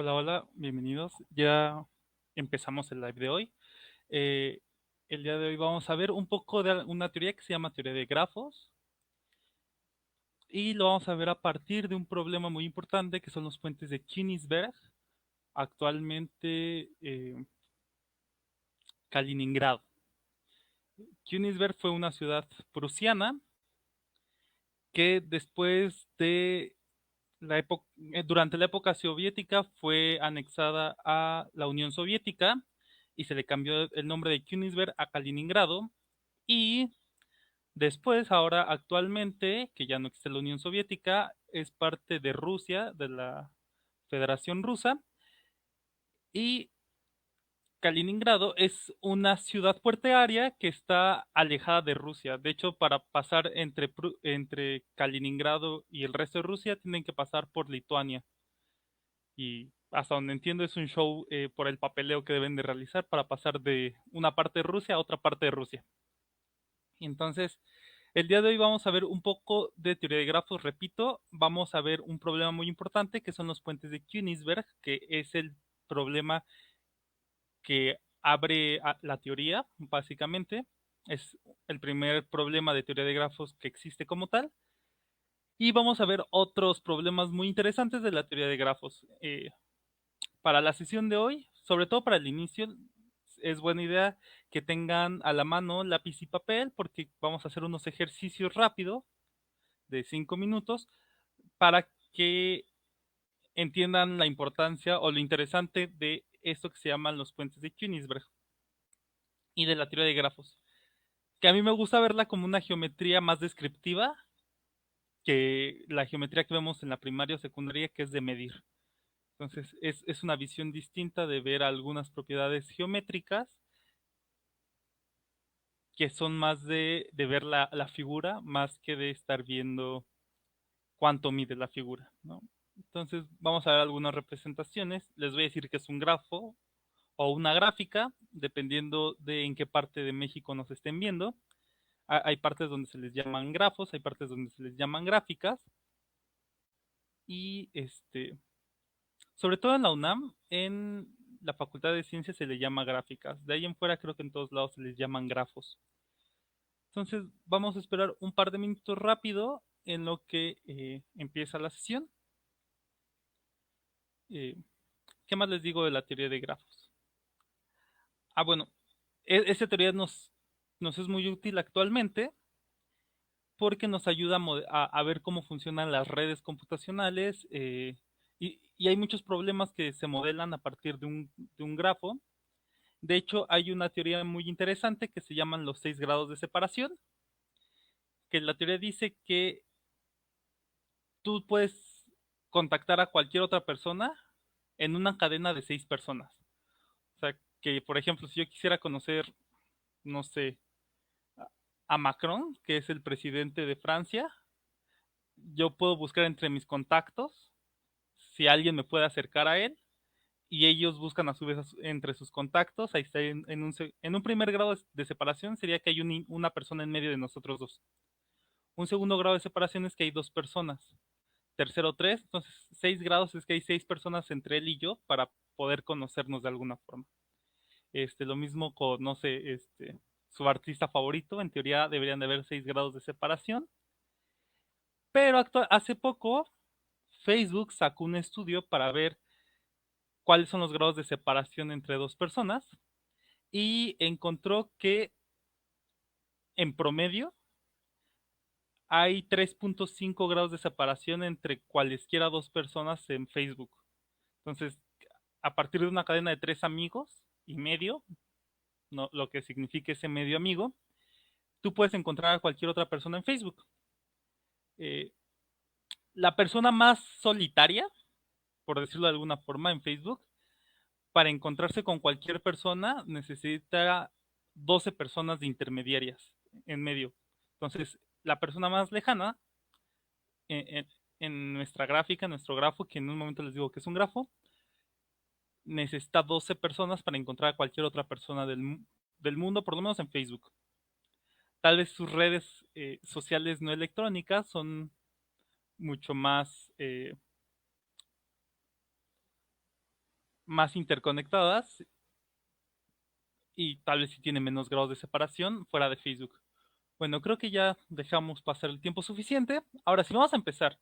Hola, hola, bienvenidos. Ya empezamos el live de hoy. Eh, el día de hoy vamos a ver un poco de una teoría que se llama teoría de grafos y lo vamos a ver a partir de un problema muy importante que son los puentes de Königsberg, actualmente Kaliningrado. Königsberg fue una ciudad prusiana que después de la época, durante la época soviética fue anexada a la Unión Soviética y se le cambió el nombre de Königsberg a Kaliningrado. Y después, ahora actualmente, que ya no existe la Unión Soviética, es parte de Rusia, de la Federación Rusa. Y Kaliningrado es una ciudad puertoaria que está alejada de Rusia. De hecho, para pasar entre Kaliningrado y el resto de Rusia, tienen que pasar por Lituania. Y hasta donde entiendo es un show por el papeleo que deben de realizar para pasar de una parte de Rusia a otra parte de Rusia. Y entonces, el día de hoy vamos a ver un poco de teoría de grafos, repito, vamos a ver un problema muy importante que son los puentes de Königsberg, que es el problema que abre la teoría, básicamente. Es el primer problema de teoría de grafos que existe como tal. Y vamos a ver otros problemas muy interesantes de la teoría de grafos. Para la sesión de hoy, sobre todo para el inicio, es buena idea que tengan a la mano lápiz y papel porque vamos a hacer unos ejercicios rápidos de 5 minutos para que entiendan la importancia o lo interesante de esto que se llaman los puentes de Königsberg y de la teoría de grafos. Que a mí me gusta verla como una geometría más descriptiva que la geometría que vemos en la primaria o secundaria, que es de medir. Entonces, es una visión distinta de ver algunas propiedades geométricas que son más de ver la figura, más que de estar viendo cuánto mide la figura, ¿no? Entonces, vamos a ver algunas representaciones. Les voy a decir que es un grafo o una gráfica, dependiendo de en qué parte de México nos estén viendo. Hay partes donde se les llaman grafos, hay partes donde se les llaman gráficas. Y sobre todo en la UNAM, en la Facultad de Ciencias se le llama gráficas. De ahí en fuera creo que en todos lados se les llaman grafos. Entonces vamos a esperar un par de minutos rápido en lo que empieza la sesión. Eh, ¿Qué más les digo de la teoría de grafos? Ah, bueno, esta teoría nos es muy útil actualmente porque nos ayuda a ver cómo funcionan las redes computacionales y hay muchos problemas que se modelan a partir de un grafo. De hecho, hay una teoría muy interesante que se llaman los 6 grados de separación, que la teoría dice que tú puedes contactar a cualquier otra persona en una cadena de 6 personas. O sea, que por ejemplo, si yo quisiera conocer, no sé, a Macron, que es el presidente de Francia, yo puedo buscar entre mis contactos si alguien me puede acercar a él y ellos buscan a su vez entre sus contactos. Ahí está en un primer grado de separación sería que hay una persona en medio de nosotros dos. Un segundo grado de separación es que hay dos personas. Tercero, tres. Entonces, 6 grados es que hay 6 personas entre él y yo para poder conocernos de alguna forma. Lo mismo con, no sé, su artista favorito. En teoría deberían de haber 6 grados de separación. Pero hace poco Facebook sacó un estudio para ver cuáles son los grados de separación entre dos personas y encontró que en promedio hay 3.5 grados de separación entre cualesquiera dos personas en Facebook. Entonces, a partir de una cadena de 3 amigos y medio, no, lo que significa ese medio amigo, tú puedes encontrar a cualquier otra persona en Facebook. Eh, la persona más solitaria, por decirlo de alguna forma, en Facebook, para encontrarse con cualquier persona necesita 12 personas de intermediarias en medio. Entonces, la persona más lejana en, en nuestra gráfica, en nuestro grafo, que en un momento les digo que es un grafo, necesita 12 personas para encontrar a cualquier otra persona del mundo, por lo menos en Facebook. Tal vez sus redes sociales no electrónicas son mucho más más interconectadas y tal vez si tienen menos grados de separación fuera de Facebook. Bueno, creo que ya dejamos pasar el tiempo suficiente. Ahora sí, vamos a empezar.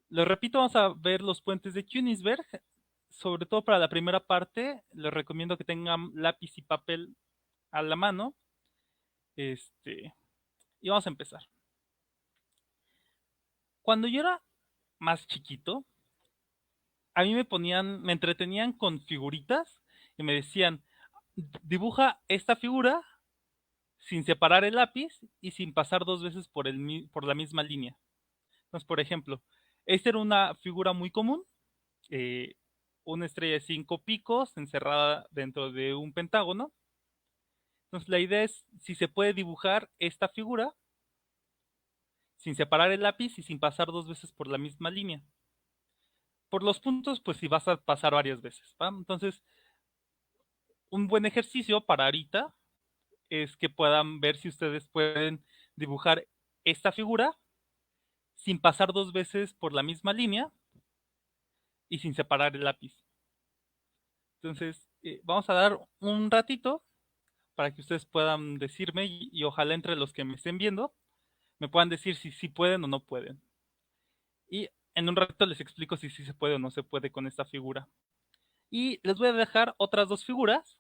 Les repito, vamos a ver los puentes de Königsberg. Sobre todo para la primera parte, les recomiendo que tengan lápiz y papel a la mano. Y vamos a empezar. Cuando yo era más chiquito, a mí me entretenían con figuritas y me decían, dibuja esta figura sin separar el lápiz y sin pasar dos veces por la misma línea. Entonces, por ejemplo, esta era una figura muy común, eh, una estrella de 5 picos encerrada dentro de un pentágono. Entonces, la idea es si se puede dibujar esta figura sin separar el lápiz y sin pasar dos veces por la misma línea. Por los puntos, pues si vas a pasar varias veces, ¿va? Entonces, un buen ejercicio para ahorita es que puedan ver si ustedes pueden dibujar esta figura sin pasar dos veces por la misma línea y sin separar el lápiz. Entonces, vamos a dar un ratito para que ustedes puedan decirme y ojalá entre los que me estén viendo me puedan decir si sí pueden o no pueden. Y en un rato les explico si sí se puede o no se puede con esta figura. Y les voy a dejar otras dos figuras,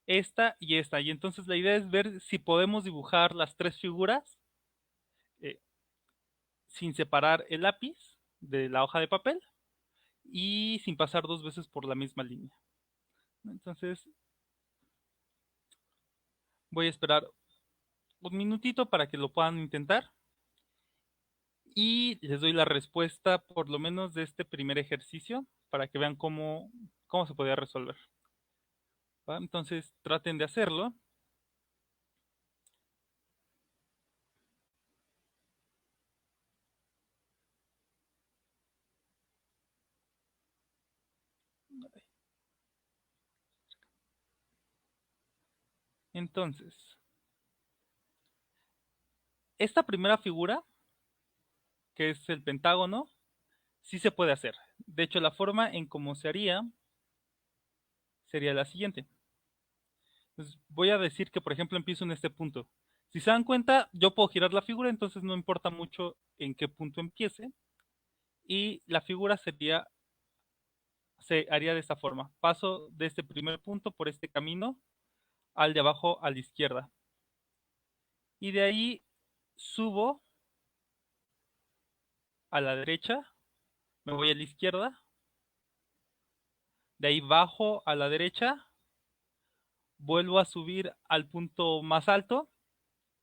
esta y esta. Y entonces la idea es ver si podemos dibujar las tres figuras eh, sin separar el lápiz de la hoja de papel y sin pasar dos veces por la misma línea. Entonces voy a esperar un minutito para que lo puedan intentar y les doy la respuesta por lo menos de este primer ejercicio para que vean cómo se podía resolver. ¿Va? Entonces traten de hacerlo. Entonces, esta primera figura, que es el pentágono, sí se puede hacer. De hecho, la forma en cómo se haría sería la siguiente. Entonces, voy a decir que, por ejemplo, empiezo en este punto. Si se dan cuenta, yo puedo girar la figura, entonces no importa mucho en qué punto empiece. Y la figura se haría de esta forma. Paso de este primer punto por este camino al de abajo a la izquierda. Y de ahí subo a la derecha, me voy a la izquierda, de ahí bajo a la derecha, vuelvo a subir al punto más alto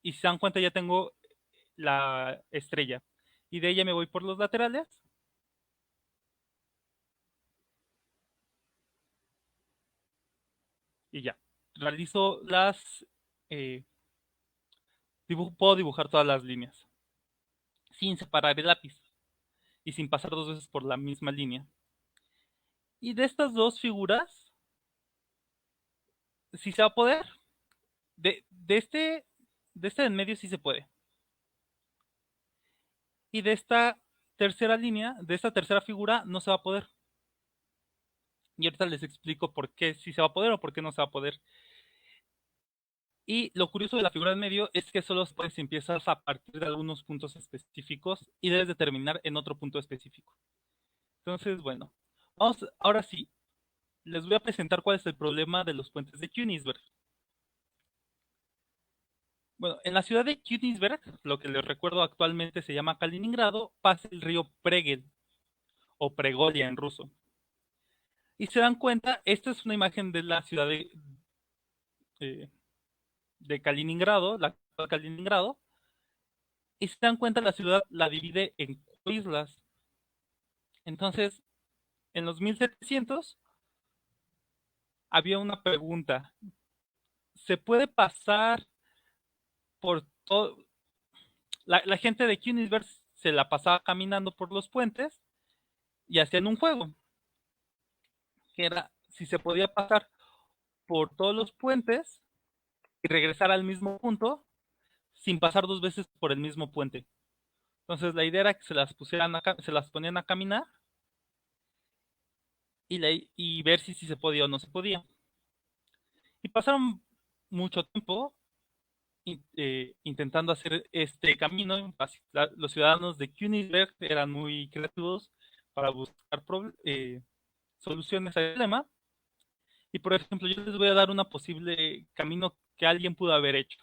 y si se dan cuenta ya tengo la estrella. Y de ella me voy por los laterales y ya. Realizo eh, puedo dibujar todas las líneas sin separar el lápiz y sin pasar dos veces por la misma línea. Y de estas dos figuras, si se va a poder, de este en medio sí se puede. Y de esta tercera línea, de esta tercera figura, no se va a poder. Y ahorita les explico por qué sí se va a poder o por qué no se va a poder. Y lo curioso de la figura en medio es que solo puedes empiezas a partir de algunos puntos específicos y debes de terminar en otro punto específico. Entonces, bueno, vamos, ahora sí, les voy a presentar cuál es el problema de los puentes de Königsberg. Bueno, en la ciudad de Königsberg, lo que les recuerdo actualmente se llama Kaliningrado, pasa el río Pregel o Pregolia en ruso. Y se dan cuenta, esta es una imagen de la ciudad eh, de Kaliningrado, la ciudad de Kaliningrado, y se dan cuenta la ciudad la divide en 4 islas. Entonces, en los 1700 había una pregunta, ¿se puede pasar por todo? La gente de Königsberg se la pasaba caminando por los puentes y hacían un juego, que era si se podía pasar por todos los puentes y regresar al mismo punto sin pasar dos veces por el mismo puente. Entonces la idea era que se las ponían a caminar y ver si se podía o no se podía. Y pasaron mucho tiempo intentando hacer este camino. Los ciudadanos de Königsberg eran muy creativos para buscar soluciones al problema. Y por ejemplo, yo les voy a dar una posible camino que alguien pudo haber hecho.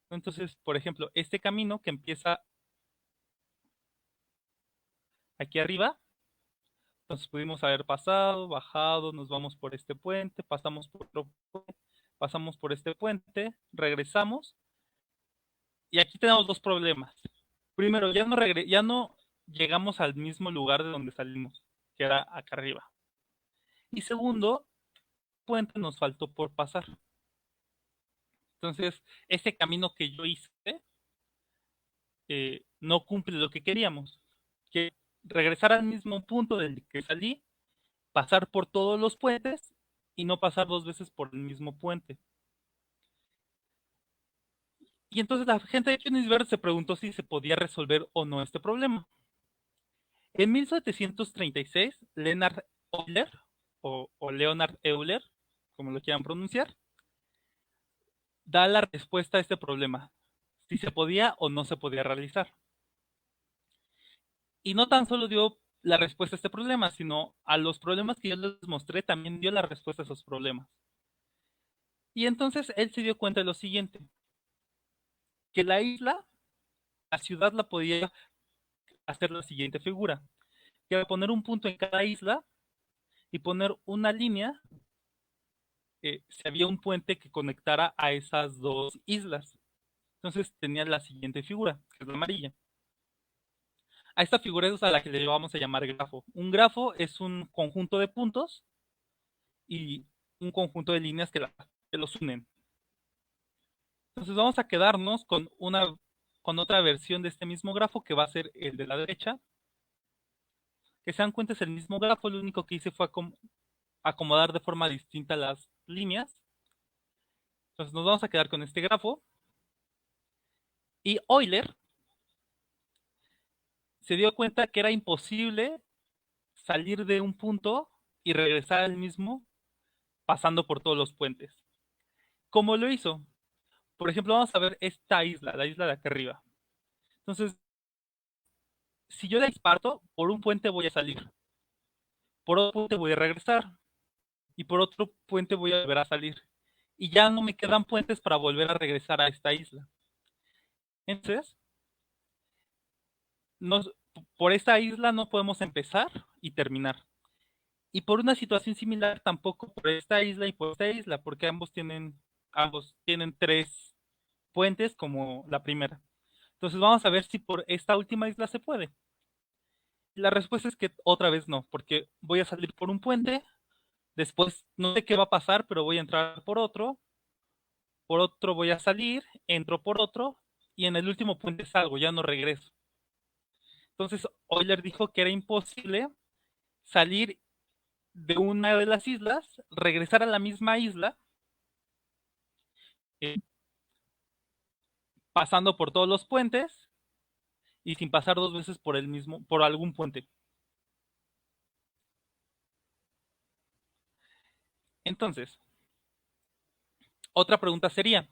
Entonces, por ejemplo, este camino que empieza aquí arriba, entonces pudimos haber pasado, bajado, nos vamos por este puente, pasamos por otro puente, pasamos por este puente, regresamos. Y aquí tenemos dos problemas. Primero, ya no llegamos al mismo lugar de donde salimos, que era acá arriba. Y segundo, puente nos faltó por pasar. Entonces, ese camino que yo hice no cumple lo que queríamos. Que regresar al mismo punto del que salí, pasar por todos los puentes y no pasar dos veces por el mismo puente. Y entonces la gente de Königsberg se preguntó si se podía resolver o no este problema. En 1736, Leonhard Euler, o Leonhard Euler, como lo quieran pronunciar, da la respuesta a este problema, si se podía o no se podía realizar. Y no tan solo dio la respuesta a este problema, sino a los problemas que yo les mostré, también dio la respuesta a esos problemas. Y entonces él se dio cuenta de lo siguiente, que la ciudad la podía hacer la siguiente figura, que era poner un punto en cada isla y poner una línea si había un puente que conectara a esas dos islas. Entonces tenía la siguiente figura, que es la amarilla. A esta figura es a la que le vamos a llamar grafo. Un grafo es un conjunto de puntos y un conjunto de líneas que los unen. Entonces vamos a quedarnos con otra versión de este mismo grafo que va a ser el de la derecha. Que se dan cuenta es el mismo grafo, lo único que hice fue acomodar de forma distinta las líneas. Entonces nos vamos a quedar con este grafo. Y Euler se dio cuenta que era imposible salir de un punto y regresar al mismo pasando por todos los puentes. ¿Cómo lo hizo? Por ejemplo, vamos a ver esta isla, la isla de acá arriba. Entonces, si yo la disparto, por un puente voy a salir, por otro puente voy a regresar y por otro puente voy a volver a salir. Y ya no me quedan puentes para volver a regresar a esta isla. Entonces, nos, por esta isla no podemos empezar y terminar. Y por una situación similar tampoco por esta isla y por esta isla, porque ambos tienen tres puentes como la primera. Entonces vamos a ver si por esta última isla se puede. La respuesta es que otra vez no, porque voy a salir por un puente, después no sé qué va a pasar, pero voy a entrar por otro voy a salir, entro por otro, y en el último puente salgo, ya no regreso. Entonces Euler dijo que era imposible salir de una de las islas, regresar a la misma isla, eh, pasando por todos los puentes y sin pasar dos veces por algún puente. Entonces, otra pregunta sería,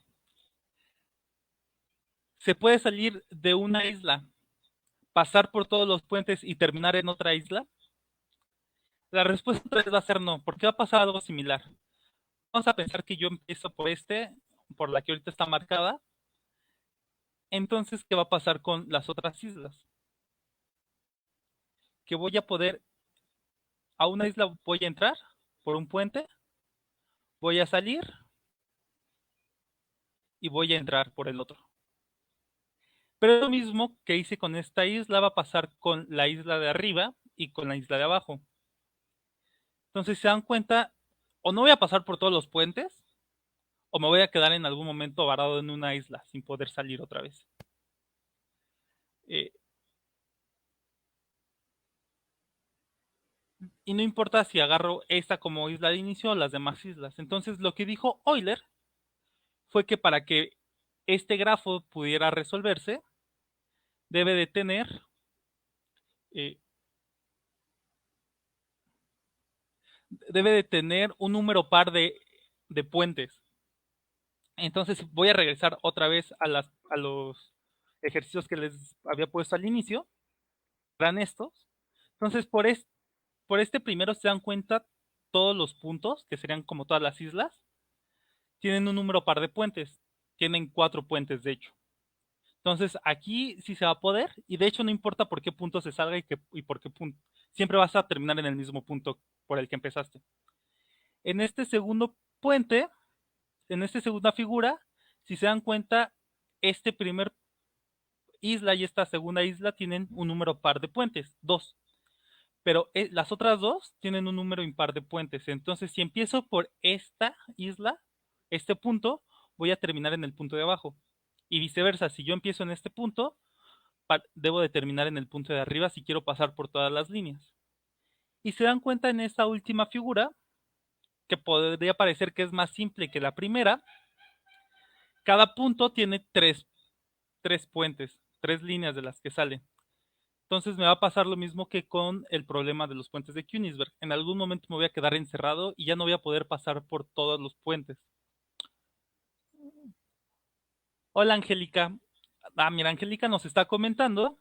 ¿se puede salir de una isla, pasar por todos los puentes y terminar en otra isla? La respuesta otra vez va a ser no, porque va a pasar algo similar. Vamos a pensar que yo empiezo por la que ahorita está marcada. Entonces, ¿qué va a pasar con las otras islas? Que voy a poder, a una isla voy a entrar por un puente, voy a salir y voy a entrar por el otro. Pero lo mismo que hice con esta isla va a pasar con la isla de arriba y con la isla de abajo. Entonces, si se dan cuenta, o no voy a pasar por todos los puentes, o me voy a quedar en algún momento varado en una isla sin poder salir otra vez. Eh, y no importa si agarro esta como isla de inicio o las demás islas. Entonces, lo que dijo Euler fue que para que este grafo pudiera resolverse, debe de tener eh, debe de tener un número par de puentes. Entonces voy a regresar otra vez a los ejercicios que les había puesto al inicio. Eran estos. Entonces por este primero se dan cuenta todos los puntos, que serían como todas las islas, tienen un número par de puentes. Tienen 4 puentes, de hecho. Entonces aquí sí se va a poder, y de hecho no importa por qué punto se salga y por qué punto. Siempre vas a terminar en el mismo punto por el que empezaste. En este segundo puente, en esta segunda figura, si se dan cuenta, este primer isla y esta segunda isla tienen un número par de puentes, 2. Pero las otras dos tienen un número impar de puentes. Entonces, si empiezo por esta isla, este punto, voy a terminar en el punto de abajo. Y viceversa, si yo empiezo en este punto, debo de terminar en el punto de arriba si quiero pasar por todas las líneas. Y se dan cuenta en esta última figura, que podría parecer que es más simple que la primera, cada punto tiene tres puentes, 3 líneas de las que salen. Entonces me va a pasar lo mismo que con el problema de los puentes de Königsberg. En algún momento me voy a quedar encerrado y ya no voy a poder pasar por todos los puentes. Hola, Angélica. Mira, Angélica nos está comentando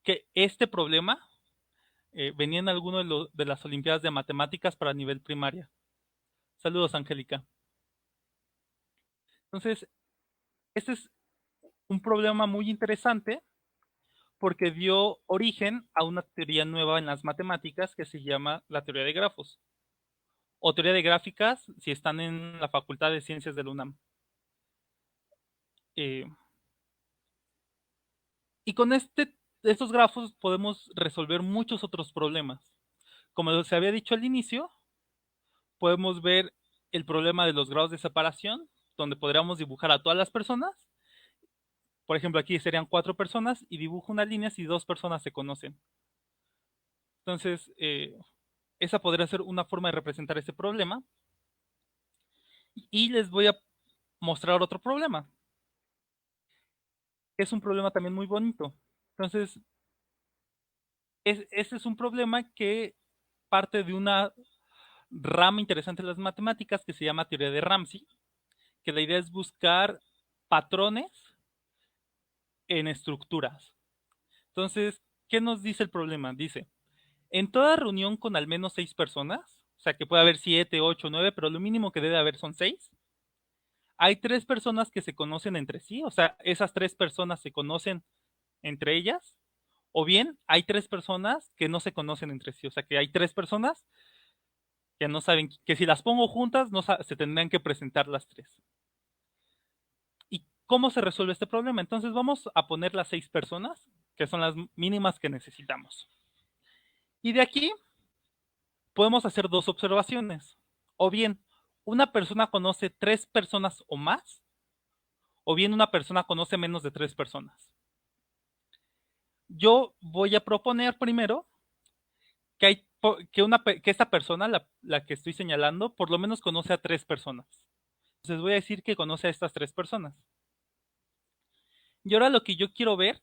que este problema venía en alguno de las Olimpiadas de Matemáticas para nivel primaria. Saludos, Angélica. Entonces, este es un problema muy interesante porque dio origen a una teoría nueva en las matemáticas que se llama la teoría de grafos, o teoría de gráficas si están en la Facultad de Ciencias de la UNAM. Eh, y con estos grafos podemos resolver muchos otros problemas. Como se había dicho al inicio, podemos ver el problema de los grados de separación, donde podríamos dibujar a todas las personas. Por ejemplo, aquí serían 4 personas y dibujo una línea si 2 personas se conocen. Entonces, esa podría ser una forma de representar ese problema. Y les voy a mostrar otro problema, que es un problema también muy bonito. Entonces, ese es un problema que parte de una rama interesante de las matemáticas que se llama teoría de Ramsey, que la idea es buscar patrones en estructuras. Entonces, ¿qué nos dice el problema? Dice, en toda reunión con al menos 6 personas, o sea que puede haber 7, 8, 9, pero lo mínimo que debe haber son 6, hay 3 personas que se conocen entre sí, o sea, esas 3 personas se conocen entre ellas, o bien hay 3 personas que no se conocen entre sí, o sea que hay 3 personas que no saben, que si las pongo juntas no se tendrían que presentar las 3. ¿Y cómo se resuelve este problema? Entonces vamos a poner las 6 personas, que son las mínimas que necesitamos. Y de aquí podemos hacer 2 observaciones. O bien, una persona conoce 3 personas o más, o bien una persona conoce menos de 3 personas. Yo voy a proponer primero que, que esta persona, la que estoy señalando, por lo menos conoce a 3 personas. Entonces voy a decir que conoce a estas 3 personas. Y ahora lo que yo quiero ver,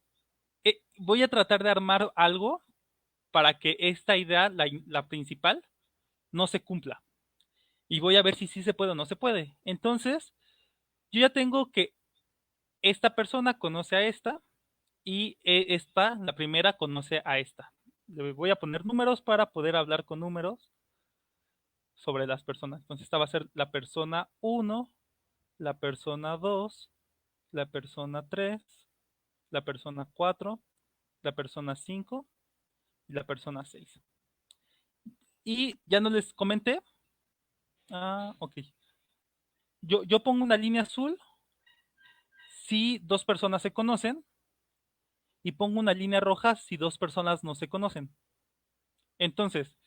voy a tratar de armar algo para que esta idea, la principal, no se cumpla. Y voy a ver si sí se puede o no se puede. Entonces, yo ya tengo que esta persona conoce a esta y esta, la primera, conoce a esta. Le voy a poner números para poder hablar con números sobre las personas. Entonces, esta va a ser la persona 1, la persona 2, la persona 3, la persona 4, la persona 5 y la persona 6. Y ya no les comenté. Ok. Yo pongo una línea azul si 2 personas se conocen y pongo una línea roja si 2 personas no se conocen. Entonces,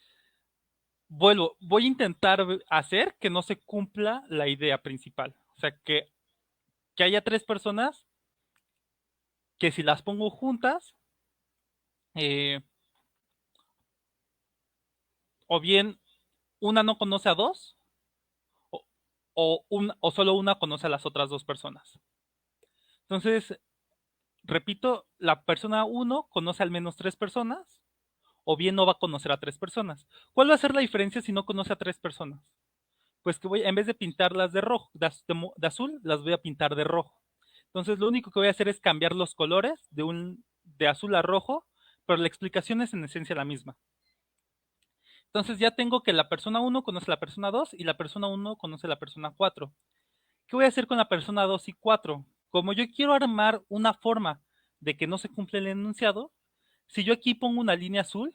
voy a intentar hacer que no se cumpla la idea principal. O sea, que haya 3 personas que si las pongo juntas, eh, o bien una no conoce a 2, o, o solo una conoce a las otras 2 personas. Entonces, repito, la persona 1 conoce al menos 3 personas, o bien no va a conocer a 3 personas. ¿Cuál va a ser la diferencia si no conoce a 3 personas? Pues que en vez de pintarlas de rojo, de azul, las voy a pintar de rojo. Entonces lo único que voy a hacer es cambiar los colores de azul a rojo, pero la explicación es en esencia la misma. Entonces ya tengo que la persona 1 conoce a la persona 2 y la persona 1 conoce a la persona 4. ¿Qué voy a hacer con la persona 2 y 4? Como yo quiero armar una forma de que no se cumple el enunciado, si yo aquí pongo una línea azul,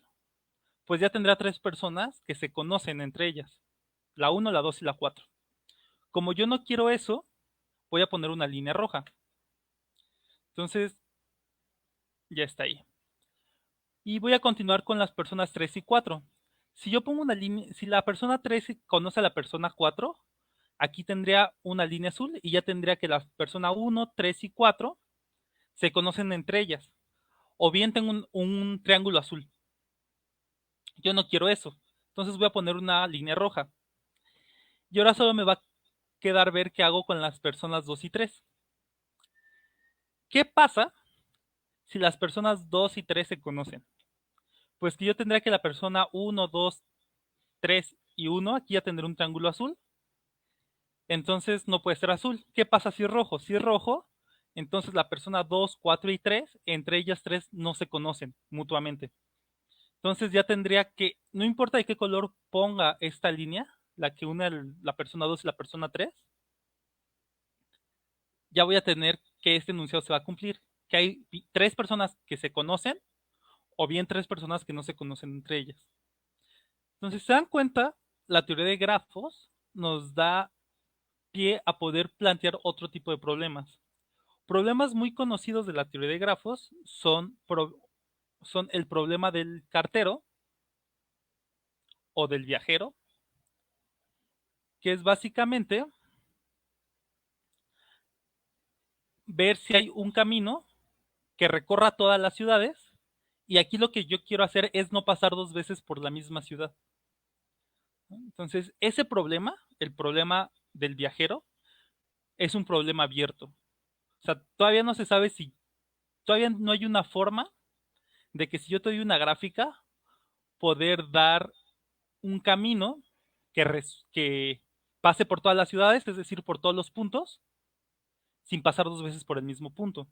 pues ya tendrá 3 personas que se conocen entre ellas, la 1, la 2 y la 4. Como yo no quiero eso, voy a poner una línea roja. Entonces, ya está ahí. Y voy a continuar con las personas 3 y 4. Si yo pongo una línea, si la persona 3 conoce a la persona 4, aquí tendría una línea azul y ya tendría que la persona 1, 3 y 4 se conocen entre ellas. O bien tengo un triángulo azul. Yo no quiero eso. Entonces voy a poner una línea roja. Y ahora solo me va a quedar ver qué hago con las personas 2 y 3. ¿Qué pasa si las personas 2 y 3 se conocen? Pues que yo tendría que la persona 1, 2, 3 y 1, aquí ya tendré un triángulo azul. Entonces no puede ser azul. ¿Qué pasa si es rojo? Si es rojo, entonces la persona 2, 4 y 3, entre ellas 3 no se conocen mutuamente. Entonces ya tendría que, no importa de qué color ponga esta línea, la que une la persona 2 y la persona 3, ya voy a tener que este enunciado se va a cumplir. Que hay 3 personas que se conocen o bien 3 personas que no se conocen entre ellas. Entonces, si se dan cuenta, la teoría de grafos nos da pie a poder plantear otro tipo de problemas. Problemas muy conocidos de la teoría de grafos son el problema del cartero o del viajero, que es básicamente ver si hay un camino que recorra todas las ciudades y aquí lo que yo quiero hacer es no pasar 2 veces por la misma ciudad. Entonces, ese problema, el problema del viajero, es un problema abierto. O sea, todavía no se sabe si, todavía no hay una forma de que si yo te doy una gráfica, poder dar un camino que pase por todas las ciudades, es decir, por todos los puntos, sin pasar 2 veces por el mismo punto.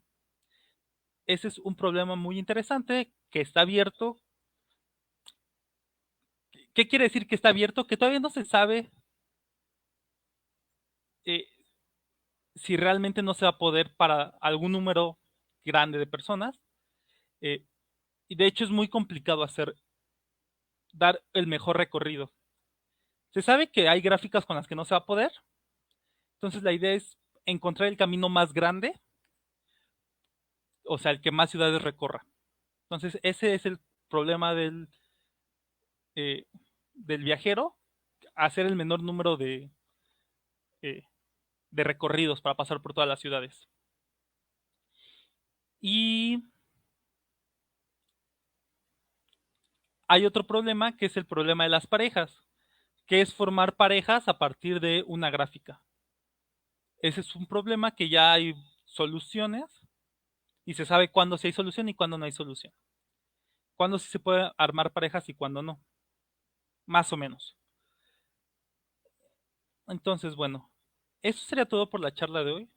Ese es un problema muy interesante que está abierto. ¿Qué quiere decir que está abierto? Que todavía no se sabe eh, si realmente no se va a poder para algún número grande de personas. Eh, y de hecho es muy complicado dar el mejor recorrido. Se sabe que hay gráficas con las que no se va a poder. Entonces la idea es encontrar el camino más grande, o sea, el que más ciudades recorra. Entonces ese es el problema eh, del viajero, hacer el menor número eh, de recorridos para pasar por todas las ciudades. Y hay otro problema que es el problema de las parejas, que es formar parejas a partir de una gráfica. Ese es un problema que ya hay soluciones y se sabe cuándo sí hay solución y cuándo no hay solución. Cuándo sí se puede armar parejas y cuándo no. Más o menos. Entonces, bueno, eso sería todo por la charla de hoy.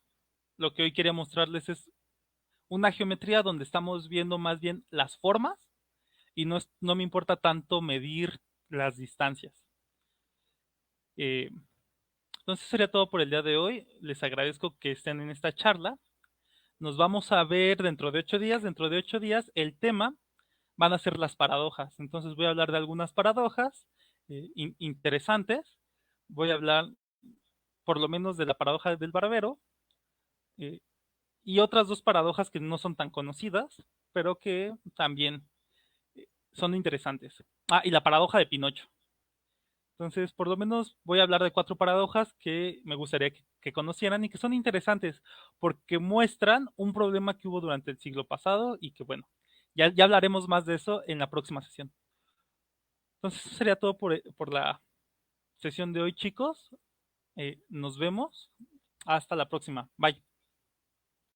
Lo que hoy quería mostrarles es una geometría donde estamos viendo más bien las formas y no me importa tanto medir las distancias. Eh, entonces sería todo por el día de hoy. Les agradezco que estén en esta charla. Nos vamos a ver dentro de 8 días. Dentro de 8 días el tema van a ser las paradojas. Entonces voy a hablar de algunas paradojas interesantes. Voy a hablar por lo menos de la paradoja del barbero eh, y otras 2 paradojas que no son tan conocidas, pero que también son interesantes. Ah, y la paradoja de Pinocho. Entonces, por lo menos voy a hablar de 4 paradojas que me gustaría que conocieran y que son interesantes porque muestran un problema que hubo durante el siglo pasado y que, bueno, ya hablaremos más de eso en la próxima sesión. Entonces, eso sería todo por la sesión de hoy, chicos. Nos vemos. Hasta la próxima. Bye.